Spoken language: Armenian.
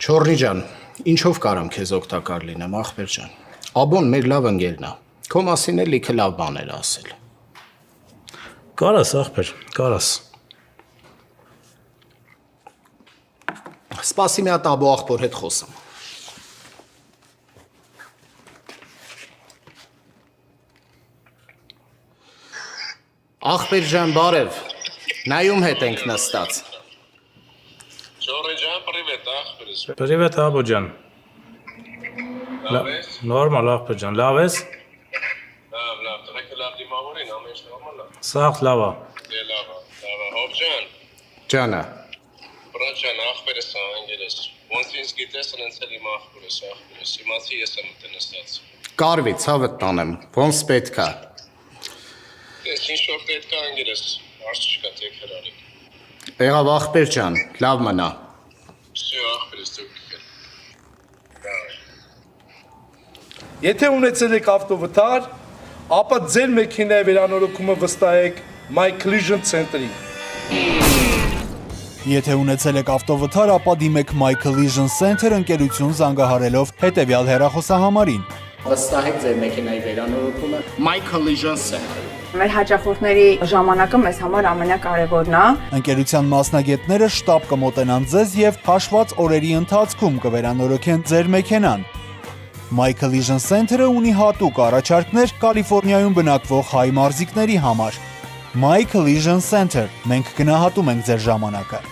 Չորրի ջան, ինչով կարամ քեզ օգտակար լինեմ, ախպեր ջան։ Աբոն մեր լավ ընկերն է։ Քո մասին էլ լիքը լավ բաներ ասել։ Կարաս, ախպեր, կարաս։ Սպասի մի հատ աբո ախպոր հետ խոսեմ։ Ախպեր ջան, բարև։ Նայում հետ ենք նստած։ Չորրի ջան, պրիվետ, ախպերս։ Պրիվետ, աբո ջան։ Լավ ես։ Նորմալ, ախպեր ջան, լավ ես։ Լավ, տղեկ լավ դիմավորին, ամեն ինչ նորմալ է։ Սաղ լավ է։ Դե լավ, հոբ ջան, Ջանա։ բրատ ջան, ախպերս անգերես։ Ոնց ինձ գիտես, ընենց էլ իմ ախպերս, իմացի ես եմ ուտե նստած։ Կարվի, ցավդ տանեմ, ոնց պետք է։ Ես ինչ որ պետք է անգերես, արժ չկա թե քրարի։ Եղավ ախպեր ջան, լավ մնա։ Всё, ախպերս դու գիտես։ Եթե ունեցել եք ավտովթար, ապա ձեր մեքենայի վերանորոգումը վստահեք My Collision Center-ին։ Եթե ունեցել եք ավտովթար, ապա դիմեք My Collision Center ընկերություն զանգահարելով հետևյալ հեռախոսահամարին։ Վստահեք ձեր մեքենայի վերանորոգումը My Collision Center։ Մեր հաճախորդների ժամանակը մեզ համար ամենակարևորն է։ Ընկերության մասնագետները շտապ կմոտենան ձեզ եւ հաշված օրերի ընթացքում կվերանորոգեն ձեր մեքենան։ My Collision Center-ը ունի հատուկ առաջարկներ Կալիֆոռնիայում բնակվող հայ մարզիկների համար։ My Collision Center, մենք գնահատում ենք ձեր ժամանակը։